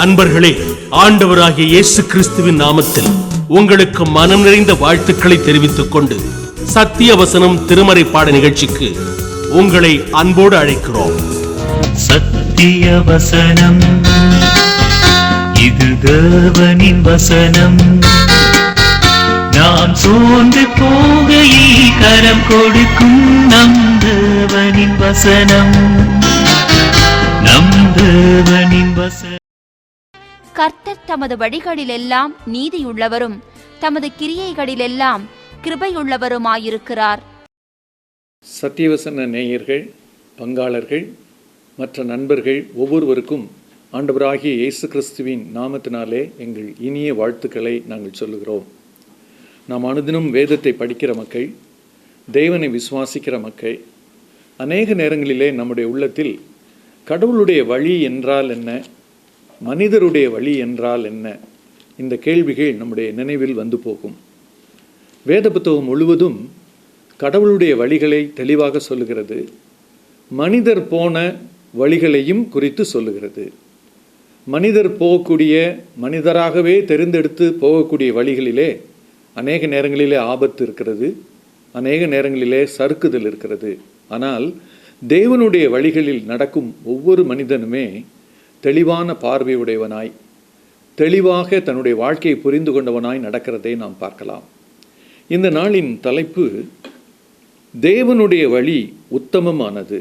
அன்பர்களே, ஆண்டவராகிய இயேசு கிறிஸ்துவின் நாமத்தில் உங்களுக்கு மனம் நிறைந்த வாழ்த்துக்களை தெரிவித்துக் கொண்டு சத்திய வசனம் திருமறை பாட நிகழ்ச்சிக்கு உங்களை அன்போடு அழைக்கிறோம். சத்திய வசனம், இது தேவனின் வசனம். நாம் சோர்ந்து போகையில் கரம் கொடுக்கும் நம் தேவனின் வசனம், நம் தேவனின் வசனம். கர்த்தர் தமது வழிகளிலெல்லாம் நீதியுள்ளவரும் தமது கிரியைகளிலெல்லாம் கிருபையுள்ளவருமாயிருக்கிறார். சத்தியவசன நேயர்கள், பங்காளர்கள், மற்ற நண்பர்கள் ஒவ்வொருவருக்கும் ஆண்டவராகிய இயேசு கிறிஸ்துவின் நாமத்தினாலே எங்கள் இனிய வாழ்த்துக்களை நாங்கள் சொல்லுகிறோம். நாம் அனுதினம் வேதத்தை படிக்கிற மக்கள், தேவனை விசுவாசிக்கிற மக்கள், அநேக நேரங்களிலே நம்முடைய உள்ளத்தில் கடவுளுடைய வழி என்றால் என்ன, மனிதருடைய வழி என்றால் என்ன, இந்த கேள்விகள் நம்முடைய நினைவில் வந்து போகும். வேத புத்தகம் முழுவதும் கடவுளுடைய வழிகளை தெளிவாக சொல்லுகிறது, மனிதர் போன வழிகளையும் குறித்து சொல்லுகிறது. மனிதர் போகக்கூடிய, மனிதராகவே தெரிந்தெடுத்து போகக்கூடிய வழிகளிலே அநேக நேரங்களிலே ஆபத்து இருக்கிறது, அநேக நேரங்களிலே சறுக்குதல் இருக்கிறது. ஆனால் தேவனுடைய வழிகளில் நடக்கும் ஒவ்வொரு மனிதனுமே தெளிவான பார்வையுடையவனாய், தெளிவாக தன்னுடைய வாழ்க்கையை புரிந்து கொண்டவனாய் நடக்கிறதை நாம் பார்க்கலாம். இந்த நாளின் தலைப்பு, தேவனுடைய வழி உத்தமமானது.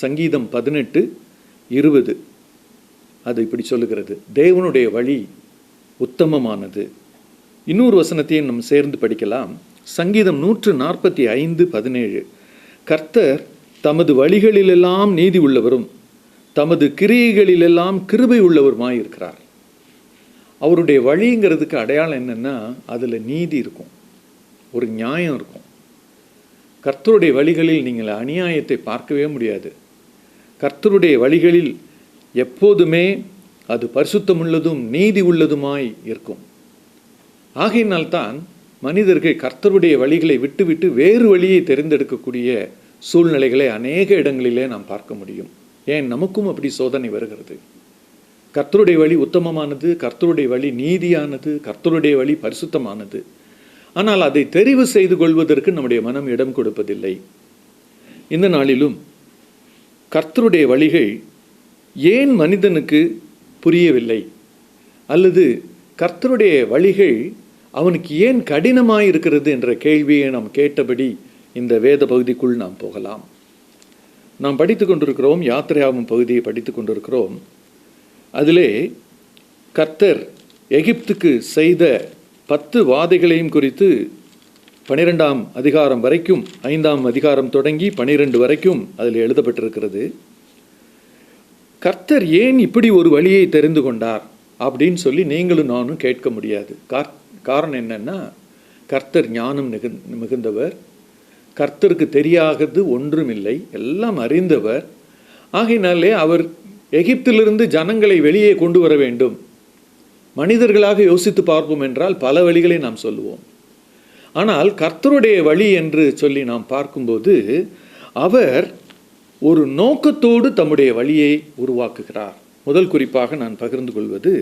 சங்கீதம் 18:20 அது இப்படி சொல்லுகிறது, தேவனுடைய வழி உத்தமமானது. இன்னொரு வசனத்தையும் நாம் சேர்ந்து படிக்கலாம். சங்கீதம் 145:17, கர்த்தர் தமது வழிகளிலெல்லாம் நீதி உள்ளவரும் தமது கிரியைகளிலெல்லாம் கிருபை உள்ளவருமாயிருக்கிறார். அவருடைய வழிங்கிறதுக்கு அடையாளம் என்னென்னா, அதில் நீதி இருக்கும், ஒரு நியாயம் இருக்கும். கர்த்தருடைய வழிகளில் நீங்கள் அநியாயத்தை பார்க்கவே முடியாது. கர்த்தருடைய வழிகளில் எப்போதுமே அது பரிசுத்தமுள்ளதும் நீதி உள்ளதுமாய் இருக்கும். ஆகையினால்தான் மனிதர்கள் கர்த்தருடைய வழிகளை விட்டுவிட்டு வேறு வழியை தெரிந்தெடுக்கக்கூடிய சூழ்நிலைகளை அநேக இடங்களிலே நாம் பார்க்க முடியும். ஏன், நமக்கும் அப்படி சோதனை வருகிறது. கர்த்தருடைய வழி உத்தமமானது, கர்த்தருடைய வழி நீதியானது, கர்த்தருடைய வழி பரிசுத்தமானது. ஆனால் அதை தெரிவு செய்து கொள்வதற்கு நம்முடைய மனம் இடம் கொடுப்பதில்லை. இந்த நாளிலும் கர்த்தருடைய வழிகள் ஏன் மனிதனுக்கு புரியவில்லை, அல்லது கர்த்தருடைய வழிகள் அவனுக்கு ஏன் கடினமாக இருக்கிறது என்ற கேள்வியை நாம் கேட்டபடி இந்த வேத பகுதிக்குள் நாம் போகலாம். நாம் படித்து கொண்டிருக்கிறோம், யாத்திரையாகும் பகுதியை படித்து கொண்டிருக்கிறோம். அதிலே கர்த்தர் எகிப்துக்கு செய்த 10 வாதைகளையும் குறித்து 12ஆம் அதிகாரம் வரைக்கும், 5ஆம் அதிகாரம் தொடங்கி 12 வரைக்கும் அதில் எழுதப்பட்டிருக்கிறது. கர்த்தர் ஏன் இப்படி ஒரு வழியை தெரிந்து கொண்டார் அப்படின்னு சொல்லி நீங்களும் நானும் கேட்க முடியாது. காரணம் என்னன்னா, கர்த்தர் ஞானம் மிகுந்தவர், கர்த்தருக்கு தெரியாதது ஒன்றுமில்லை, எல்லாம் அறிந்தவர். ஆகையினாலே அவர் எகிப்திலிருந்து ஜனங்களை வெளியே கொண்டு வர வேண்டும். மனிதர்களாக யோசித்து பார்ப்போம் என்றால் பல வழிகளை நாம் சொல்லுவோம். ஆனால் கர்த்தருடைய வழி என்று சொல்லி நாம் பார்க்கும்போது அவர் ஒரு நோக்கத்தோடு தம்முடைய வழியை உருவாக்குகிறார். முதல் குறிப்பாக நான் பகிர்ந்து கொள்வது,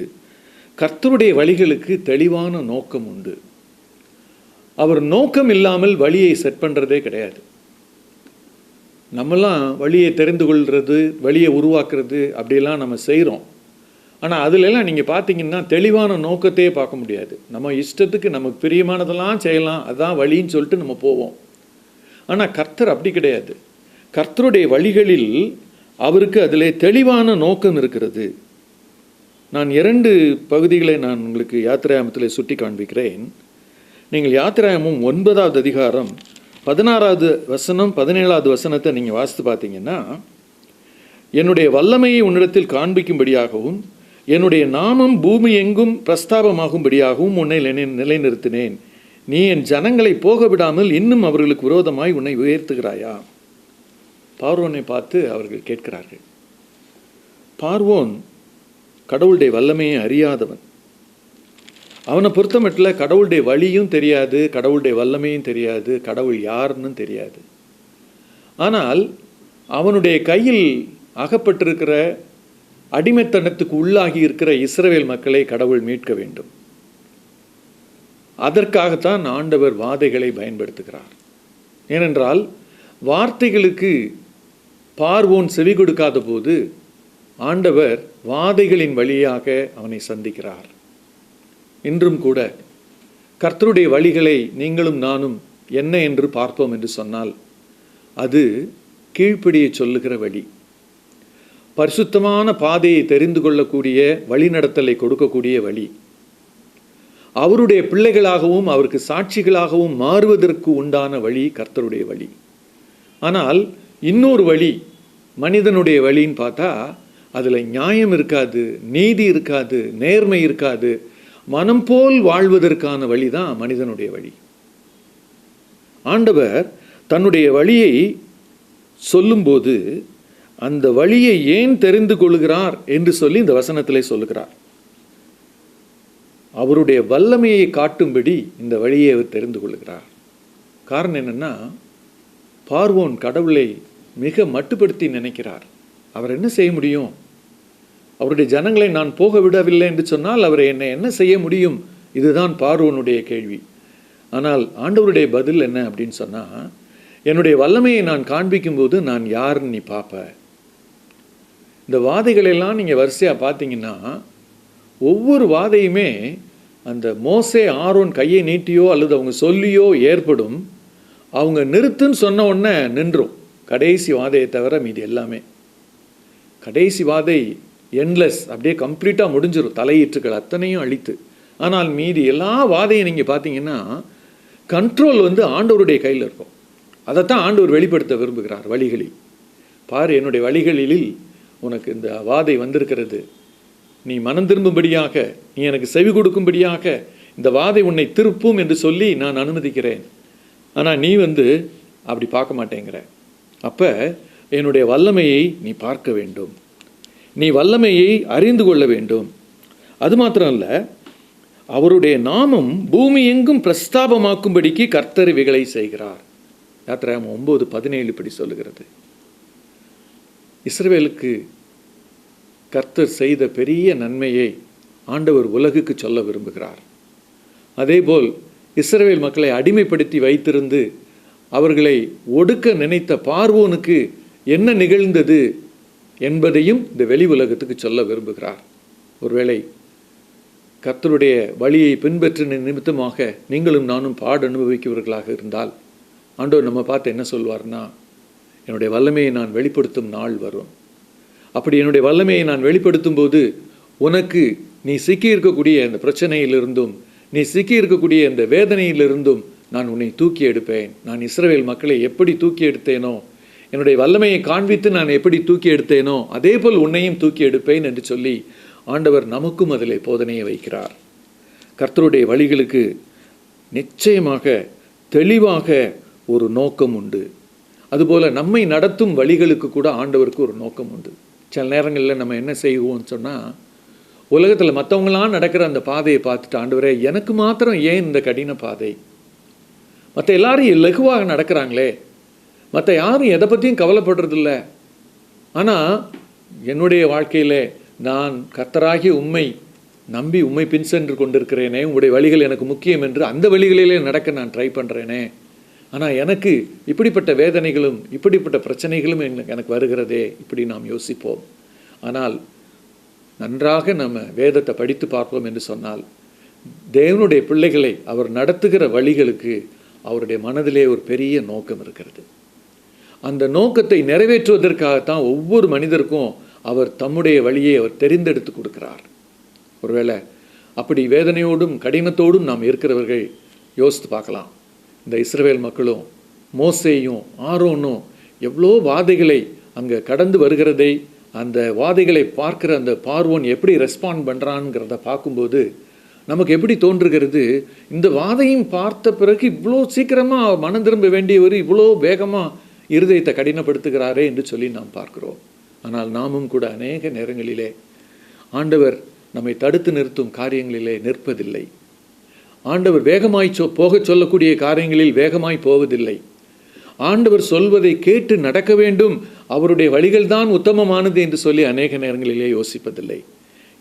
கர்த்தருடைய வழிகளுக்கு தெளிவான நோக்கம் உண்டு. அவர் நோக்கம் இல்லாமல் வழியை செட் பண்ணுறதே கிடையாது. நம்மெல்லாம் வழியை தெரிந்து கொள்வது, வழியை உருவாக்குறது அப்படியெல்லாம் நம்ம செய்கிறோம். ஆனால் அதிலெல்லாம் நீங்கள் பார்த்தீங்கன்னா தெளிவான நோக்கத்தையே பார்க்க முடியாது. நம்ம இஷ்டத்துக்கு நமக்கு பிரியமானதெல்லாம் செய்யலாம், அதுதான் வழின்னு சொல்லிட்டு நம்ம போவோம். ஆனால் கர்த்தர் அப்படி கிடையாது. கர்த்தருடைய வழிகளில் அவருக்கு அதிலே தெளிவான நோக்கம் இருக்கிறது. நான் 2 பகுதிகளை நான் உங்களுக்கு யாத்திராகமத்தில் சுட்டி காண்பிக்கிறேன். நீங்கள் யாத்திராகமம் 9ஆவது அதிகாரம் 16வது வசனம் 17வது வசனத்தை நீங்கள் வாசித்து பார்த்தீங்கன்னா, என்னுடைய வல்லமையை உன்னிடத்தில் காண்பிக்கும்படியாகவும் என்னுடைய நாமம் பூமி எங்கும் பிரஸ்தாபமாகும்படியாகவும் உன்னை நிலைநிறுத்தினேன். நீ என் ஜனங்களை போக விடாமல் இன்னும் அவர்களுக்கு விரோதமாய் உன்னை உயர்த்துகிறாயா? பார்வோனை பார்த்து அவர்கள் கேட்கிறார்கள். பார்வோன் கடவுளுடைய வல்லமையை அறியாதவன். அவனை பொறுத்த மட்டும் கடவுளுடைய வழியும் தெரியாது, கடவுளுடைய வல்லமையும் தெரியாது, கடவுள் யாருன்னு தெரியாது. ஆனால் அவனுடைய கையில் அகப்பட்டிருக்கிற அடிமைத்தனத்துக்கு உள்ளாகி இருக்கிற இஸ்ரவேல் மக்களை கடவுள் மீட்க வேண்டும். அதற்காகத்தான் ஆண்டவர் வாதைகளை பயன்படுத்துகிறார். ஏனென்றால் வார்த்தைகளுக்கு பார்வோன் செவி கொடுக்காத போது ஆண்டவர் வாதைகளின் வழியாக அவனை சந்திக்கிறார். இன்றும் கூட கர்த்தருடைய வழிகளை நீங்களும் நானும் என்ன என்று பார்ப்போம் என்று சொன்னால் அது கீழ்ப்படியை சொல்லுகிற வழி, பரிசுத்தமான பாதையை தெரிந்து கொள்ளக்கூடிய வழிநடத்தலை கொடுக்கக்கூடிய வழி, அவருடைய பிள்ளைகளாகவும் அவருக்கு சாட்சிகளாகவும் மாறுவதற்கு உண்டான வழி கர்த்தருடைய வழி. ஆனால் இன்னொரு வழி மனிதனுடைய வழின்னு பார்த்தா அதில் நியாயம் இருக்காது, நீதி இருக்காது, நேர்மை இருக்காது, மனம் போல் வாழ்வதற்கான வழி தான் மனிதனுடைய வழி. ஆண்டவர் தன்னுடைய வழியை சொல்லும்போது அந்த வழியை ஏன் தெரிந்து கொள்கிறார் என்று சொல்லி இந்த வசனத்திலே சொல்லுகிறார். அவருடைய வல்லமையை காட்டும்படி இந்த வழியை அவர் தெரிந்து கொள்கிறார். காரணம் என்னன்னா, பார்வோன் கடவுளை மிக மட்டுப்படுத்தி நினைக்கிறார். அவர் என்ன செய்ய முடியும்? அவருடைய ஜனங்களை நான் போக விடவில்லை என்று சொன்னால் அவர் என்னை என்ன செய்ய முடியும்? இதுதான் பார்வோனுடைய கேள்வி. ஆனால் ஆண்டவருடைய பதில் என்ன அப்படின்னு சொன்னால், என்னுடைய வல்லமையை நான் காண்பிக்கும்போது நான் யாருன்னு நீ பார்ப்ப. இந்த வாதைகளெல்லாம் நீங்கள் வரிசையாக பார்த்தீங்கன்னா ஒவ்வொரு வாதையுமே அந்த மோசே ஆரோன் கையை நீட்டியோ அல்லது அவங்க சொல்லியோ ஏற்படும். அவங்க நிறுத்துன்னு சொன்ன உடனே நின்றும். கடைசி வாதையை தவிர மீது எல்லாமே கடைசி வாதை என்லெஸ், அப்படியே கம்ப்ளீட்டாக முடிஞ்சிடும், தலையீற்றுக்கள் அத்தனையும் அழித்து. ஆனால் மீதி எல்லா வாதையும் நீங்கள் பார்த்தீங்கன்னா கண்ட்ரோல் ஆண்டவருடைய கையில் இருக்கும். அதைத்தான் ஆண்டவர் வெளிப்படுத்த விரும்புகிறார் வழிகளில். பாரு, என்னுடைய வழிகளில் உனக்கு இந்த வாதை வந்திருக்கிறது, நீ மனம் திரும்பும்படியாக, நீ எனக்கு செவி கொடுக்கும்படியாக இந்த வாதை உன்னை திருப்பும் என்று சொல்லி நான் அனுமதிக்கிறேன். ஆனால் நீ அப்படி பார்க்க மாட்டேங்கிற. அப்போ என்னுடைய வல்லமையை நீ பார்க்க வேண்டும், நீ வல்லமையை அறிந்து கொள்ள வேண்டும். அது மாத்திரம் அல்ல, அவருடைய நாமம் பூமி எங்கும் பிரஸ்தாபமாக்கும்படிக்கு கர்த்தர் இவைகளை செய்கிறார். யாத்திராகமம் 9:17 இப்படி சொல்லுகிறது. இஸ்ரவேலுக்கு கர்த்தர் செய்த பெரிய நன்மையை ஆண்டவர் உலகுக்கு சொல்ல விரும்புகிறார். அதேபோல் இஸ்ரவேல் மக்களை அடிமைப்படுத்தி வைத்திருந்து அவர்களை ஒடுக்க நினைத்த பார்வோனுக்கு என்ன நிகழ்ந்தது என்பதையும் இந்த வெளி உலகத்துக்கு சொல்ல விரும்புகிறார். ஒருவேளை கர்த்தருடைய வழியை பின்பற்றின நிமித்தமாக நீங்களும் நானும் பாடு அனுபவிக்கிறவர்களாக இருந்தால் ஆண்டவர் நம்ம பார்த்து என்ன சொல்வார்னா, என்னுடைய வல்லமையை நான் வெளிப்படுத்தும் நாள் வரும். அப்படி என்னுடைய வல்லமையை நான் வெளிப்படுத்தும் போது உனக்கு நீ சிக்கி இருக்கக்கூடிய இந்த பிரச்சனையிலிருந்தும், நீ சிக்கி இருக்கக்கூடிய இந்த வேதனையிலிருந்தும் நான் உன்னை தூக்கி எடுப்பேன். நான் இஸ்ரவேல் மக்களை எப்படி தூக்கி எடுத்தேனோ, என்னுடைய வல்லமையை காண்பித்து நான் எப்படி தூக்கி எடுத்தேனோ அதே போல் உன்னையும் தூக்கி எடுப்பேன் என்று சொல்லி ஆண்டவர் நமக்கும் அதிலே போதனையை வைக்கிறார். கர்த்தருடைய வழிகளுக்கு நிச்சயமாக தெளிவாக ஒரு நோக்கம் உண்டு. அதுபோல் நம்மை நடத்தும் வழிகளுக்கு கூட ஆண்டவருக்கு ஒரு நோக்கம் உண்டு. சில நேரங்களில் நம்ம என்ன செய்வோம்னு சொன்னால், உலகத்தில் மற்றவங்களாம் நடக்கிற அந்த பாதையை பார்த்துட்டு, ஆண்டவரே எனக்கு மாத்திரம் ஏன் இந்த கடின பாதை? மற்ற எல்லாரும் இலகுவாக நடக்கிறாங்களே, மற்ற யாரும் எதை பற்றியும் கவலைப்படுறதில்ல. ஆனால் என்னுடைய வாழ்க்கையில் நான் கர்த்தராகிய உம்மை நம்பி உம்மை பின் சென்று கொண்டிருக்கிறேனே, உங்களுடைய வழிகள் எனக்கு முக்கியம் என்று அந்த வழிகளிலே நடக்க நான் ட்ரை பண்ணுறேனே. ஆனால் எனக்கு இப்படிப்பட்ட வேதனைகளும் இப்படிப்பட்ட பிரச்சனைகளும் எனக்கு வருகிறதே, இப்படி நாம் யோசிப்போம். ஆனால் நன்றாக நம்ம வேதத்தை படித்து பார்ப்போம் என்று சொன்னால், தேவனுடைய பிள்ளைகளை அவர் நடத்துகிற வழிகளுக்கு அவருடைய மனதிலே ஒரு பெரிய நோக்கம் இருக்கிறது. அந்த நோக்கத்தை நிறைவேற்றுவதற்காகத்தான் ஒவ்வொரு மனிதருக்கும் அவர் தம்முடைய வழியை அவர் தெரிந்தெடுத்து கொடுக்கிறார். ஒருவேளை அப்படி வேதனையோடும் கடினத்தோடும் நாம் இருக்கிறவர்கள் யோசித்து பார்க்கலாம். இந்த இஸ்ரவேல் மக்களும் மோசேயும் ஆரோனும் எவ்வளோ வாதைகளை அங்கே கடந்து வருகிறதை, அந்த வாதைகளை பார்க்குற அந்த பார்வோன் எப்படி ரெஸ்பாண்ட் பண்ணுறான்ங்கிறத பார்க்கும்போது நமக்கு எப்படி தோன்றுகிறது, இந்த வாதையும் பார்த்த பிறகு இவ்வளோ சீக்கிரமாக மனம் திரும்ப வேண்டியவர் இவ்வளோ வேகமாக இருதயத்தை கடினப்படுத்துகிறாரே என்று சொல்லி நாம் பார்க்கிறோம். ஆனால் நாமும் கூட அநேக நேரங்களிலே ஆண்டவர் நம்மை தடுத்து நிறுத்தும் காரியங்களிலே நிற்பதில்லை. ஆண்டவர் வேகமாய் போக சொல்லக்கூடிய காரியங்களில் வேகமாய் போவதில்லை. ஆண்டவர் சொல்வதை கேட்டு நடக்க வேண்டும், அவருடைய வழிகள் தான் உத்தமமானது என்று சொல்லி அநேக நேரங்களிலே யோசிப்பதில்லை.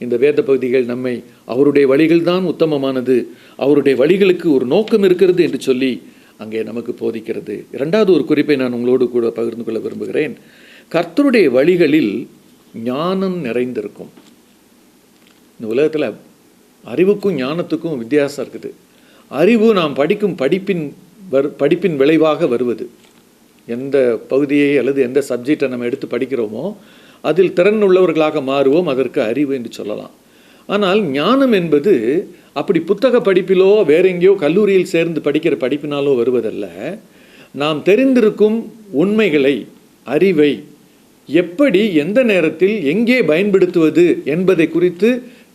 இந்த வேத பகுதிகள் நம்மை அவருடைய வழிகள் தான் உத்தமமானது, அவருடைய வழிகளுக்கு ஒரு நோக்கம் இருக்கிறது என்று சொல்லி அங்கே நமக்கு போதிக்கிறது. இரண்டாவது ஒரு குறிப்பை நான் உங்களோடு கூட பகிர்ந்து கொள்ள விரும்புகிறேன். கர்த்தருடைய வழிகளில் ஞானம் நிறைந்திருக்கும். இந்த உலகத்தில் அறிவுக்கும் ஞானத்துக்கும் வித்தியாசம் இருக்குது. அறிவு நாம் படிக்கும் படிப்பின் விளைவாக வருவது. எந்த பகுதியை அல்லது எந்த சப்ஜெக்டை நம்ம எடுத்து படிக்கிறோமோ அதில் திறன் உள்ளவர்களாக மாறுவோம், அதற்கு அறிவு என்று சொல்லலாம். ஆனால் ஞானம் என்பது அப்படி புத்தக படிப்பிலோ வேற எங்கேயோ கல்லூரியில் சேர்ந்து படிக்கிற படிப்பினாலோ வருவதல்ல. நாம் தெரிந்திருக்கும் உண்மைகளை, அறிவை எப்படி எந்த நேரத்தில் எங்கே பயன்படுத்துவது என்பதை குறித்து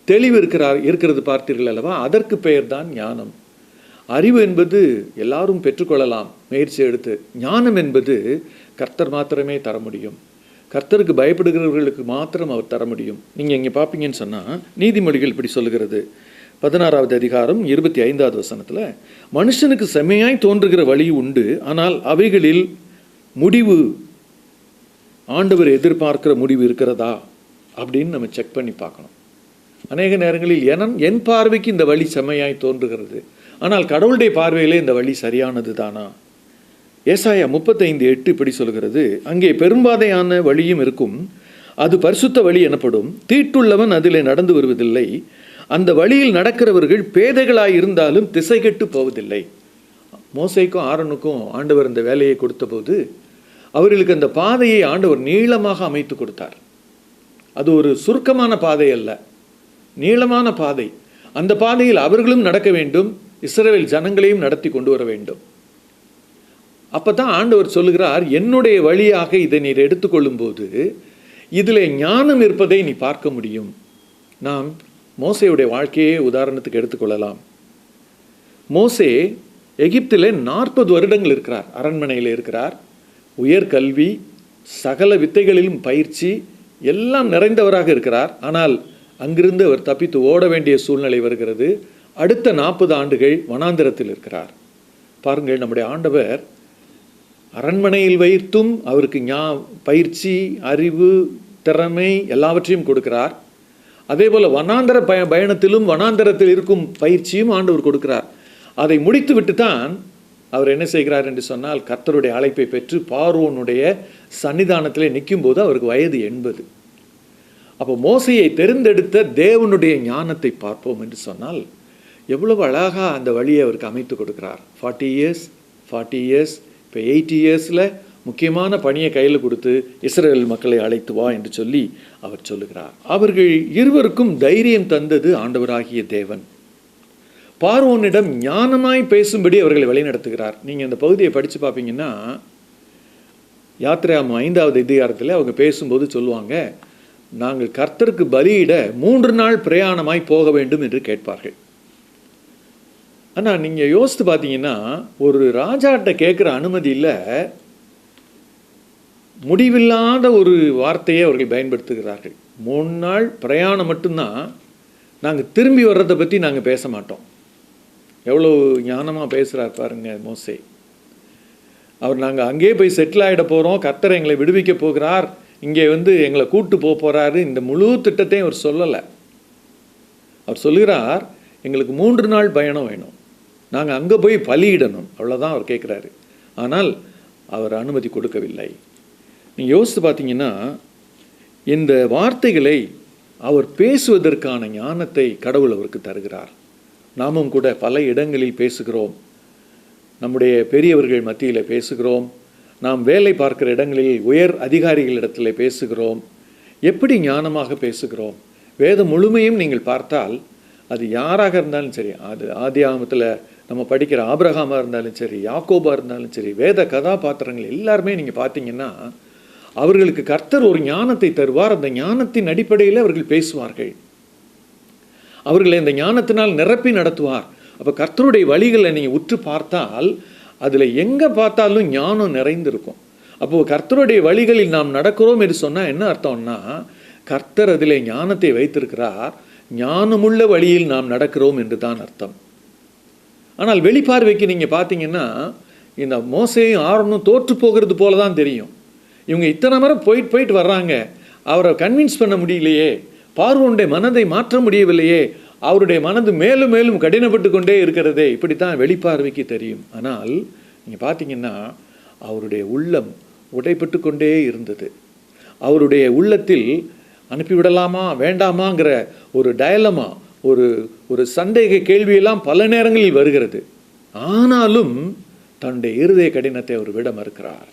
தெளிவு இருக்கிறது பார்த்தீர்கள் அல்லவா? அதற்கு பெயர் தான் ஞானம். அறிவு என்பது எல்லாரும் பெற்றுக்கொள்ளலாம் முயற்சி எடுத்து. ஞானம் என்பது கர்த்தர் மாத்திரமே தர முடியும். கர்த்தருக்கு பயப்படுகிறவர்களுக்கு மாத்திரம் அவர் தர முடியும். நீங்கள் இங்கே பார்ப்பீங்கன்னு சொன்னால் நீதிமொழிகள் இப்படி சொல்லுகிறது. 16வது அதிகாரம் 25வது வசனத்தில், மனுஷனுக்கு செம்மையாய் தோன்றுகிற வழி உண்டு, ஆனால் அவைகளில் முடிவு, ஆண்டவர் எதிர்பார்க்கிற முடிவு இருக்கிறதா அப்படின்னு நம்ம செக் பண்ணி பார்க்கணும். அநேக நேரங்களில் என் பார்வைக்கு இந்த வழி செம்மையாய் தோன்றுகிறது, ஆனால் கடவுளுடைய பார்வையிலே இந்த வழி சரியானது தானா? ஏசாயா 35:8 இப்படி சொல்கிறது, அங்கே பெரும்பாதையான வழியும் இருக்கும், அது பரிசுத்த வழி எனப்படும், தீட்டுள்ளவன் அதிலே நடந்து வருவதில்லை, அந்த வழியில் நடக்கிறவர்கள் பேதைகளாய் இருந்தாலும் திசை கெட்டு போவதில்லை. மோசேக்கும் ஆரோனுக்கும் ஆண்டவர் இந்த வேலையை கொடுத்த போது அவர்களுக்கு அந்த பாதையை ஆண்டவர் நீளமாக அமைத்து கொடுத்தார். அது ஒரு சுருக்கமான பாதை அல்ல, நீளமான பாதை. அந்த பாதையில் அவர்களும் நடக்க வேண்டும், இஸ்ரவேல் ஜனங்களையும் நடத்தி கொண்டு வர வேண்டும். அப்பதான் ஆண்டவர் சொல்லுகிறார், என்னுடைய வழியாக இதை நீர் எடுத்துக்கொள்ளும் போது இதில் ஞானம் இருப்பதை நீ பார்க்க முடியும். நாம் மோசேயுடைய வாழ்க்கையே உதாரணத்துக்கு எடுத்துக்கொள்ளலாம். மோசே எகிப்தில் 40 வருடங்கள் இருக்கிறார், அரண்மனையில் இருக்கிறார். உயர் கல்வி, சகல வித்தைகளிலும் பயிற்சி எல்லாம் நிறைந்தவராக இருக்கிறார். ஆனால் அங்கிருந்து அவர் தப்பித்து ஓட வேண்டிய சூழ்நிலை வருகிறது. அடுத்த 40 ஆண்டுகள் வனாந்திரத்தில் இருக்கிறார். பாருங்கள், நம்முடைய ஆண்டவர் அரண்மனையில் வைத்தும் அவருக்கு பயிற்சி, அறிவு, திறமை எல்லாவற்றையும் கொடுக்கிறார். அதே போல் வனாந்தர பயணத்திலும் வனாந்தரத்தில் இருக்கும் பயிற்சியும் ஆண்டவர் கொடுக்கிறார். அதை முடித்து விட்டு தான் அவர் என்ன செய்கிறார் என்று சொன்னால், கர்த்தருடைய அழைப்பை பெற்று பார்வோனுடைய சன்னிதானத்திலே நிற்கும் போது அவருக்கு வயது 80. அப்போ மோசையை தெரிந்தெடுத்த தேவனுடைய ஞானத்தை பார்ப்போம் என்று சொன்னால் எவ்வளவு அழகாக அந்த வழியை அவருக்கு அமைத்து கொடுக்கிறார். 40 இயர்ஸ், இப்போ 80 இயர்ஸில் முக்கியமான பணியை கையில் கொடுத்து இஸ்ரவேல் மக்களை அழைத்து வா என்று சொல்லி அவர் சொல்லுகிறார். அவர்கள் இருவருக்கும் தைரியம் தந்தது ஆண்டவராகிய தேவன். பார்வோனிடம் ஞானமாய் பேசும்படி அவர்களை வழிநடத்துகிறார். நீங்கள் இந்த பகுதியை படித்து பார்ப்பீங்கன்னா, யாத்திராகமம் 5வது அதிகாரத்தில் அவங்க பேசும்போது சொல்லுவாங்க, நாங்கள் கர்த்தருக்கு பலியிட 3 நாள் பிரயாணமாய் போக வேண்டும் என்று கேட்பார்கள். ஆனால் நீங்கள் யோசித்து பார்த்தீங்கன்னா, ஒரு ராஜாட்ட கேட்குற அனுமதியில் முடிவில்லாத ஒரு வார்த்தையை அவர்கள் பயன்படுத்துகிறார்கள். 3 நாள் பிரயாணம் மட்டும்தான், நாங்கள் திரும்பி வர்றதை பற்றி நாங்கள் பேச மாட்டோம். எவ்வளோ ஞானமாக பேசுகிறார் பாருங்க மோசே. அவர் நாங்கள் அங்கேயே போய் செட்டில் ஆகிட போகிறோம், கர்த்தர் எங்களை விடுவிக்க போகிறார், இங்கே எங்களை கூட்டு போகிறாரு, இந்த முழு திட்டத்தையும் அவர் சொல்லலை. அவர் சொல்லுகிறார், எங்களுக்கு 3 நாள் பயணம் வேணும், நாங்கள் அங்கே போய் பலியிடணும், அவ்வளோதான் அவர் கேட்குறாரு. ஆனால் அவர் அனுமதி கொடுக்கவில்லை. நீங்கள் யோசித்து பார்த்தீங்கன்னா, இந்த வார்த்தைகளை அவர் பேசுவதற்கான ஞானத்தை கடவுள் அவருக்கு தருகிறார். நாமும் கூட பல இடங்களில் பேசுகிறோம், நம்முடைய பெரியவர்கள் மத்தியில் பேசுகிறோம், நாம் வேலை பார்க்கிற இடங்களில் உயர் அதிகாரிகளிடத்தில் பேசுகிறோம். எப்படி ஞானமாக பேசுகிறோம்? வேதம் முழுமையும் நீங்கள் பார்த்தால் அது யாராக இருந்தாலும் சரி, அது ஆதியாகமத்தில் நம்ம படிக்கிற ஆபிரகாமாக இருந்தாலும் சரி, யாக்கோபாக இருந்தாலும் சரி, வேத கதாபாத்திரங்கள் எல்லாருமே நீங்கள் பார்த்தீங்கன்னா அவர்களுக்கு கர்த்தர் ஒரு ஞானத்தை தருவார். அந்த ஞானத்தின் அடிப்படையில் அவர்கள் பேசுவார்கள், அவர்களை இந்த ஞானத்தினால் நிரப்பி நடத்துவார். அப்போ கர்த்தருடைய வழிகளை நீங்கள் உற்று பார்த்தால் அதில் எங்கே பார்த்தாலும் ஞானம் நிறைந்திருக்கும். அப்போது கர்த்தருடைய வழிகளில் நாம் நடக்கிறோம் என்று சொன்னால் என்ன அர்த்தம்னா, கர்த்தர் அதிலே ஞானத்தை வைத்திருக்கிறார், ஞானமுள்ள வழியில் நாம் நடக்கிறோம் என்று தான் அர்த்தம். ஆனால் வெளிப்பார்வைக்கு நீங்கள் பார்த்தீங்கன்னா இந்த மோசேயும் ஆரோனும் தோற்று போகிறது போல தான் தெரியும். இவங்க இத்தனை முறை போயிட்டு வர்றாங்க, அவரை கன்வின்ஸ் பண்ண முடியலையே, பார்வோனுடைய மனதை மாற்ற முடியவில்லையே, அவருடைய மனது மேலும் மேலும் கடினப்பட்டு கொண்டே இருக்கிறதே, இப்படித்தான் வெளிப்பார்வைக்கு தெரியும். ஆனால் நீங்கள் பார்த்தீங்கன்னா அவருடைய உள்ளம் உடைப்பட்டு கொண்டே இருந்தது. அவருடைய உள்ளத்தில் அனுப்பிவிடலாமா வேண்டாமாங்கிற ஒரு டயலமா, ஒரு சந்தேக கேள்வியெல்லாம் பல நேரங்களில் வருகிறது. ஆனாலும் தன்னுடைய இருதய கடினத்தை அவர் விட மறுக்கிறார்.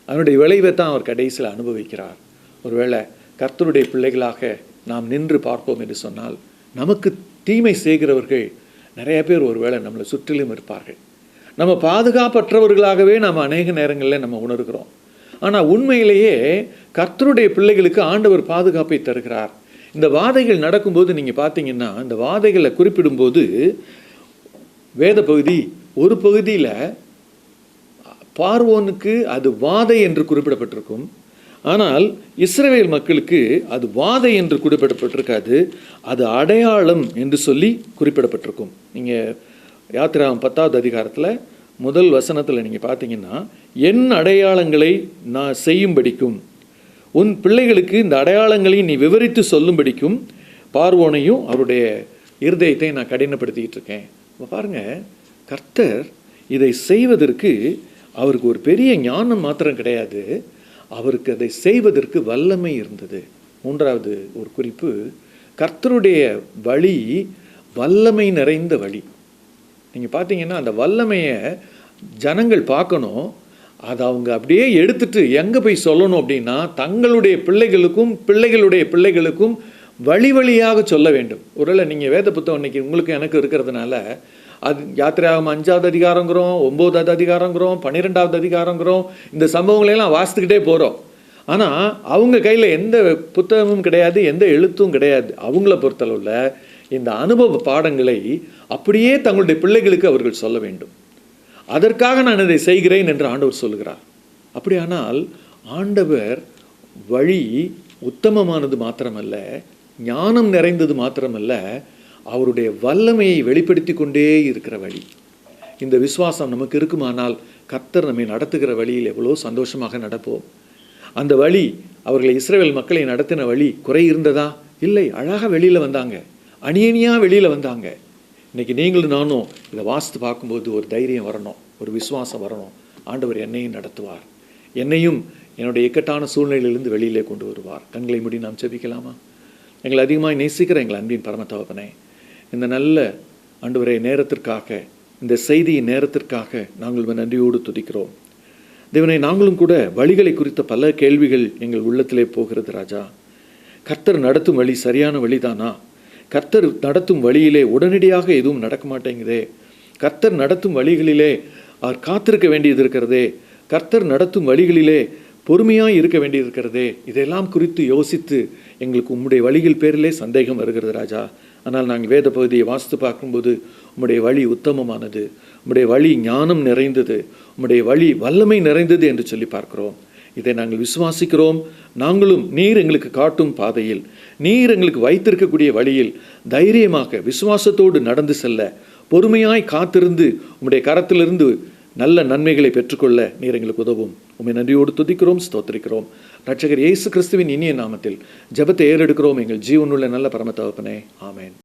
அதனுடைய விளைவை தான் அவர் கடைசியில் அனுபவிக்கிறார். ஒருவேளை கர்த்தருடைய பிள்ளைகளாக நாம் நின்று பார்ப்போம் என்று சொன்னால், நமக்கு தீமை செய்கிறவர்கள் நிறைய பேர் ஒருவேளை நம்மளை சுற்றிலும் இருப்பார்கள். நம்ம பாதுகாப்பற்றவர்களாகவே நாம் அநேக நேரங்களில் நம்ம உணர்கிறோம். ஆனால் உண்மையிலேயே கர்த்தருடைய பிள்ளைகளுக்கு ஆண்டவர் பாதுகாப்பை தருகிறார். இந்த வாதைகள் நடக்கும்போது நீங்கள் பார்த்தீங்கன்னா, இந்த வாதைகளை குறிப்பிடும்போது வேத பகுதி ஒரு பகுதியில் பார்வோனுக்கு அது வாதை என்று குறிப்பிடப்பட்டிருக்கும், ஆனால் இஸ்ரவேல் மக்களுக்கு அது வாதை என்று குறிப்பிடப்பட்டிருக்காது, அது அடையாளம் என்று சொல்லி குறிப்பிடப்பட்டிருக்கும். நீங்கள் யாத்திராகமம் 10வது அதிகாரத்தில் முதல் வசனத்தில் நீங்கள் பார்த்தீங்கன்னா, என் அடையாளங்களை நான் செய்யும்படிக்கும் உன் பிள்ளைகளுக்கு இந்த அடையாளங்களை நீ விவரித்து சொல்லும்படிக்கும் பார்வோனையும் அவருடைய இருதயத்தை நான் கடினப்படுத்திக்கிட்டு இருக்கேன். இப்போ பாருங்கள், கர்த்தர் இதை செய்வதற்கு அவருக்கு ஒரு பெரிய ஞானம் மாத்திரம் கிடையாது, அவருக்கு அதை செய்வதற்கு வல்லமை இருந்தது. மூன்றாவது ஒரு குறிப்பு, கர்த்தருடைய வழி வல்லமை நிறைந்த வழி. நீங்கள் பார்த்தீங்கன்னா அந்த வல்லமையை ஜனங்கள் பார்க்கணும், அதை அவங்க அப்படியே எடுத்துட்டு எங்கே போய் சொல்லணும் அப்படின்னா, தங்களுடைய பிள்ளைகளுக்கும் பிள்ளைகளுடைய பிள்ளைகளுக்கும் வழி வழியாக சொல்ல வேண்டும். ஒருவேளை நீங்கள் வேத புத்தகம் இன்னைக்கு உங்களுக்கு எனக்கு இருக்கிறதுனால அது யாத்திராகமம் 5வது அதிகாரங்கிறோம், 9வது அதிகாரங்கிறோம், 12வது அதிகாரங்கிறோம், இந்த சம்பவங்களையெல்லாம் வாசித்துக்கிட்டே போகிறோம். ஆனால் அவங்க கையில் எந்த புத்தகமும் கிடையாது, எந்த எழுத்தும் கிடையாது. அவங்கள பொறுத்தளவில் இந்த அனுபவ பாடங்களை அப்படியே தங்களுடைய பிள்ளைகளுக்கு அவர்கள் சொல்ல வேண்டும். அதற்காக நான் இதை செய்கிறேன் என்று ஆண்டவர் சொல்லுகிறார். அப்படியானால் ஆண்டவர் வழி உத்தமமானது மாத்திரமல்ல, ஞானம் நிறைந்தது மாத்திரமல்ல, அவருடைய வல்லமையை வெளிப்படுத்தி கொண்டே இருக்கிற வழி. இந்த விசுவாசம் நமக்கு இருக்குமானால் கர்த்தர் நம்மை நடத்துகிற வழியில் எவ்வளோ சந்தோஷமாக நடப்போம். அந்த வழி, அவர்களை இஸ்ரவேல் மக்களை நடத்தின வழி குறை இருந்ததா? இல்லை, அழகாக வெளியில் வந்தாங்க, அணியணியாக வெளியில் வந்தாங்க. இன்றைக்கி நீங்களும் நானும் இதை வாசித்து பார்க்கும்போது ஒரு தைரியம் வரணும், ஒரு விசுவாசம் வரணும். ஆண்டவர் என்னையும் நடத்துவார், என்னையும் என்னுடைய இக்கட்டான சூழ்நிலையிலிருந்து வெளியிலே கொண்டு வருவார். கண்களை மூடி நாம் ஜெபிக்கலாமா? எங்களை அதிகமாக நேசிக்கிற எங்கள் அன்பின் பரம தகப்பனே, இந்த நல்ல ஆண்டவரே நேரத்திற்காக, இந்த செய்தியின் நேரத்திற்காக நாங்கள் நன்றியோடு துதிக்கிறோம். தேவனை, நாங்களும் கூட வழிகளை குறித்த பல கேள்விகள் எங்கள் உள்ளத்திலே போகிறது ராஜா. கர்த்தர் நடத்தும் வழி சரியான வழிதானா? கர்த்தர் நடத்தும் வழியிலே உடனடியாக எதுவும் நடக்க மாட்டேங்குதே. கர்த்தர் நடத்தும் வழிகளிலே அவர் காத்திருக்க வேண்டியது இருக்கிறதே. கர்த்தர் நடத்தும் வழிகளிலே பொறுமையாக இருக்க வேண்டியது இருக்கிறதே. இதெல்லாம் குறித்து யோசித்து எங்களுக்கு உம்முடைய வழிகள் பேரிலே சந்தேகம் வருகிறது ராஜா. ஆனால் நாங்கள் வேத பகுதியை வாசித்து பார்க்கும்போது உம்முடைய வழி உத்தமமானது, உம்முடைய வழி ஞானம் நிறைந்தது, உம்முடைய வழி வல்லமை நிறைந்தது என்று சொல்லி பார்க்கிறோம். இதை நாங்கள் விசுவாசிக்கிறோம். நாங்களும் நீர் எங்களுக்கு காட்டும் பாதையில், நீர் எங்களுக்கு வைத்திருக்கக்கூடிய வழியில் தைரியமாக விசுவாசத்தோடு நடந்து செல்ல, பொறுமையாய் காத்திருந்து உம்முடைய கரத்திலிருந்து நல்ல நன்மைகளை பெற்றுக்கொள்ள நீர் எங்களுக்கு உதவும். உம்மை நன்றியோடு துதிக்கிறோம், ஸ்தோத்திரிக்கிறோம். இரட்சகர் இயேசு கிறிஸ்துவின் இனிய நாமத்தில் ஜெபத்தை ஏறெடுக்கிறோம் எங்கள் ஜீவனுள்ள நல்ல பரம தகப்பனே, ஆமென்.